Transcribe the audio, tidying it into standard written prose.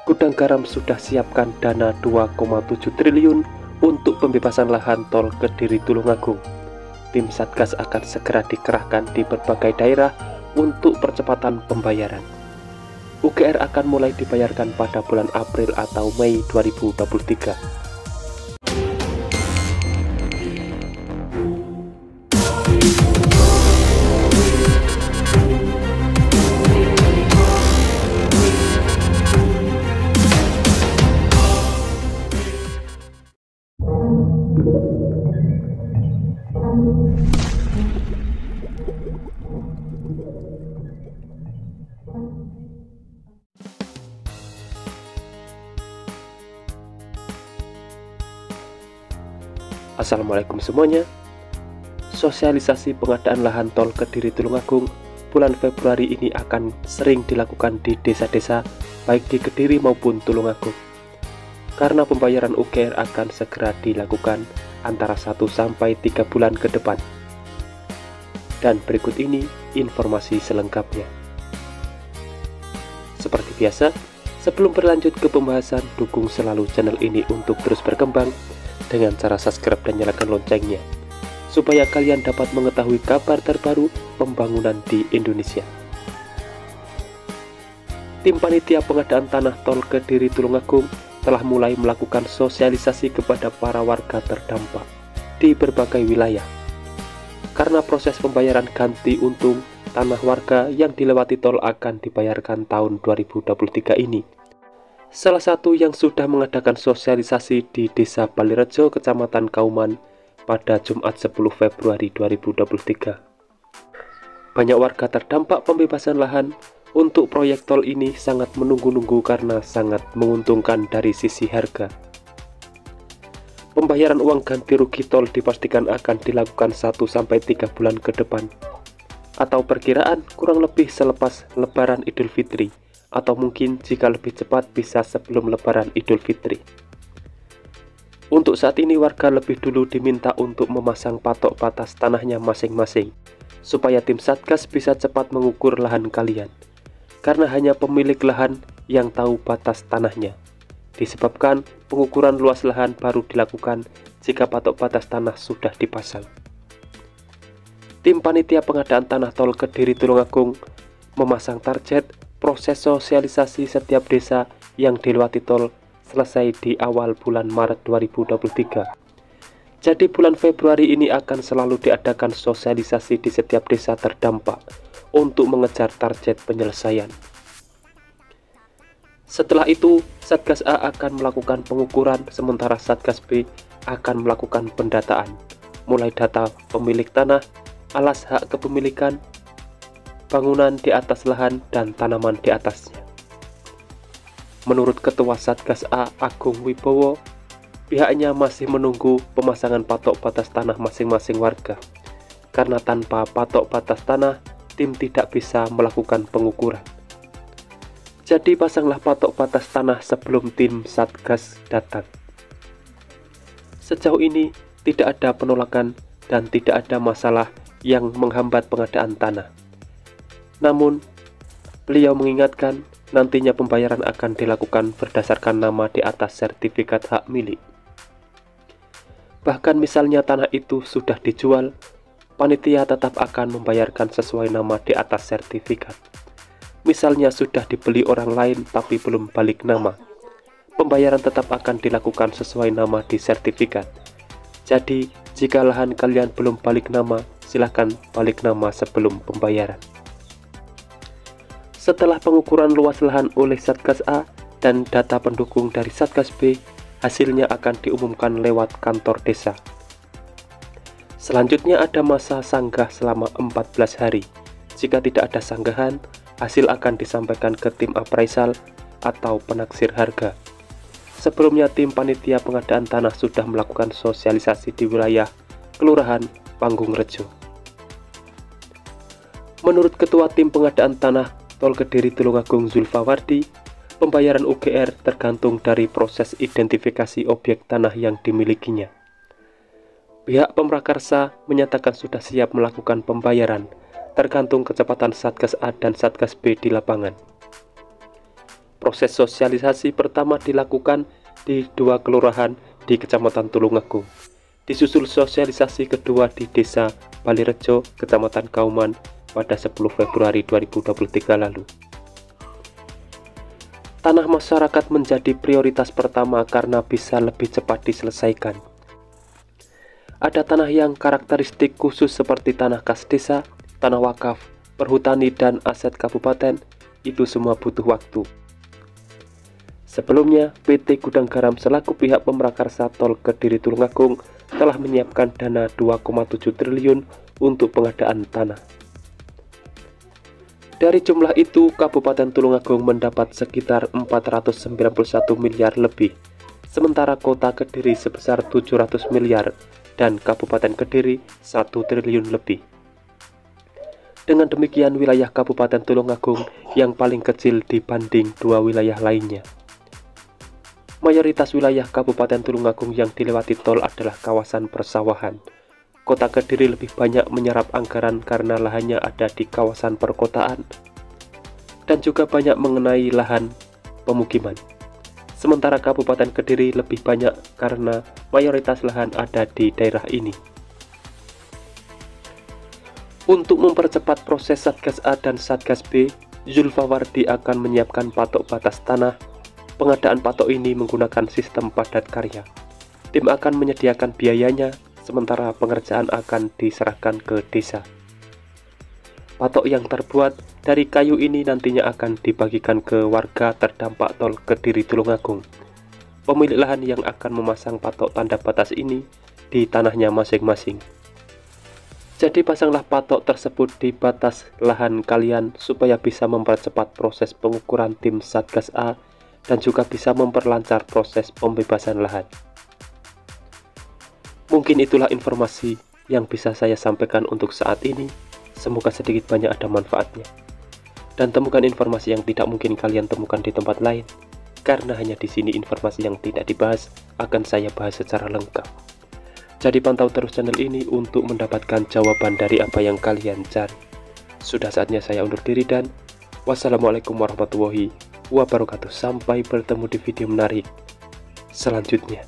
Gudang Garam sudah siapkan dana 2,7 triliun untuk pembebasan lahan tol Kediri Tulungagung. Tim Satgas akan segera dikerahkan di berbagai daerah untuk percepatan pembayaran. UGR akan mulai dibayarkan pada bulan April atau Mei 2023. Assalamualaikum semuanya. Sosialisasi pengadaan lahan tol Kediri Tulungagung bulan Februari ini akan sering dilakukan di desa-desa baik di Kediri maupun Tulungagung. Karena pembayaran UGR akan segera dilakukan antara 1-3 bulan ke depan. Dan berikut ini informasi selengkapnya. Seperti biasa, sebelum berlanjut ke pembahasan, dukung selalu channel ini untuk terus berkembang dengan cara subscribe dan nyalakan loncengnya, supaya kalian dapat mengetahui kabar terbaru pembangunan di Indonesia. Tim Panitia Pengadaan Tanah Tol Kediri Tulungagung telah mulai melakukan sosialisasi kepada para warga terdampak di berbagai wilayah. Karena proses pembayaran ganti untung tanah warga yang dilewati tol akan dibayarkan tahun 2023 ini. Salah satu yang sudah mengadakan sosialisasi di Desa Balirejo, Kecamatan Kauman pada Jumat 10 Februari 2023. Banyak warga terdampak pembebasan lahan untuk proyek tol ini sangat menunggu-nunggu karena sangat menguntungkan dari sisi harga. Pembayaran uang ganti rugi tol dipastikan akan dilakukan 1-3 bulan ke depan, atau perkiraan kurang lebih selepas Lebaran Idul Fitri, atau mungkin jika lebih cepat bisa sebelum Lebaran Idul Fitri. Untuk saat ini warga lebih dulu diminta untuk memasang patok batas tanahnya masing-masing, supaya tim Satgas bisa cepat mengukur lahan kalian, karena hanya pemilik lahan yang tahu batas tanahnya. Disebabkan pengukuran luas lahan baru dilakukan jika patok batas tanah sudah dipasang. Tim Panitia Pengadaan Tanah Tol Kediri Tulungagung memasang target proses sosialisasi setiap desa yang dilewati tol selesai di awal bulan Maret 2023. Jadi bulan Februari ini akan selalu diadakan sosialisasi di setiap desa terdampak untuk mengejar target penyelesaian. Setelah itu, Satgas A akan melakukan pengukuran, sementara Satgas B akan melakukan pendataan, mulai data pemilik tanah, alas hak kepemilikan, bangunan di atas lahan, dan tanaman di atasnya. Menurut Ketua Satgas A, Agung Wibowo, pihaknya masih menunggu pemasangan patok batas tanah masing-masing warga. Karena tanpa patok batas tanah, tim tidak bisa melakukan pengukuran. Jadi pasanglah patok batas tanah sebelum tim Satgas datang. Sejauh ini tidak ada penolakan dan tidak ada masalah yang menghambat pengadaan tanah. Namun, beliau mengingatkan nantinya pembayaran akan dilakukan berdasarkan nama di atas sertifikat hak milik. Bahkan misalnya tanah itu sudah dijual, panitia tetap akan membayarkan sesuai nama di atas sertifikat. Misalnya sudah dibeli orang lain tapi belum balik nama, pembayaran tetap akan dilakukan sesuai nama di sertifikat. Jadi, jika lahan kalian belum balik nama, silahkan balik nama sebelum pembayaran. Setelah pengukuran luas lahan oleh Satgas A dan data pendukung dari Satgas B, hasilnya akan diumumkan lewat kantor desa. Selanjutnya ada masa sanggah selama 14 hari. Jika tidak ada sanggahan, hasil akan disampaikan ke tim appraisal atau penaksir harga. Sebelumnya tim Panitia Pengadaan Tanah sudah melakukan sosialisasi di wilayah Kelurahan Panggungrejo. Menurut Ketua Tim Pengadaan Tanah Tol Kediri Tulungagung Zulfawardi, pembayaran UGR tergantung dari proses identifikasi objek tanah yang dimilikinya. Pihak Pemrakarsa menyatakan sudah siap melakukan pembayaran, tergantung kecepatan Satgas A dan Satgas B di lapangan. Proses sosialisasi pertama dilakukan di 2 kelurahan di Kecamatan Tulungagung. Disusul sosialisasi kedua di Desa Balirejo, Kecamatan Kauman pada 10 Februari 2023 lalu. Tanah masyarakat menjadi prioritas pertama karena bisa lebih cepat diselesaikan. Ada tanah yang karakteristik khusus seperti tanah kas desa, tanah wakaf, perhutani, dan aset kabupaten. Itu semua butuh waktu. Sebelumnya, PT Gudang Garam selaku pihak pemrakarsa tol Kediri Tulungagung telah menyiapkan dana 2,7 triliun untuk pengadaan tanah. Dari jumlah itu, Kabupaten Tulungagung mendapat sekitar 491 miliar lebih, sementara Kota Kediri sebesar 700 miliar dan Kabupaten Kediri 1 triliun lebih. Dengan demikian, wilayah Kabupaten Tulungagung yang paling kecil dibanding 2 wilayah lainnya. Mayoritas wilayah Kabupaten Tulungagung yang dilewati tol adalah kawasan persawahan. Kota Kediri lebih banyak menyerap anggaran karena lahannya ada di kawasan perkotaan dan juga banyak mengenai lahan pemukiman. Sementara Kabupaten Kediri lebih banyak karena mayoritas lahan ada di daerah ini. Untuk mempercepat proses Satgas A dan Satgas B, Zulfawardi akan menyiapkan patok batas tanah. Pengadaan patok ini menggunakan sistem padat karya. Tim akan menyediakan biayanya, sementara pengerjaan akan diserahkan ke desa. Patok yang terbuat dari kayu ini nantinya akan dibagikan ke warga terdampak tol Kediri Tulungagung. Pemilik lahan yang akan memasang patok tanda batas ini di tanahnya masing-masing. Jadi pasanglah patok tersebut di batas lahan kalian supaya bisa mempercepat proses pengukuran tim Satgas A dan juga bisa memperlancar proses pembebasan lahan. Mungkin itulah informasi yang bisa saya sampaikan untuk saat ini. Semoga sedikit banyak ada manfaatnya. Dan temukan informasi yang tidak mungkin kalian temukan di tempat lain, karena hanya di sini informasi yang tidak dibahas akan saya bahas secara lengkap. Jadi pantau terus channel ini untuk mendapatkan jawaban dari apa yang kalian cari. Sudah saatnya saya undur diri dan wassalamualaikum warahmatullahi wabarakatuh. Sampai bertemu di video menarik selanjutnya.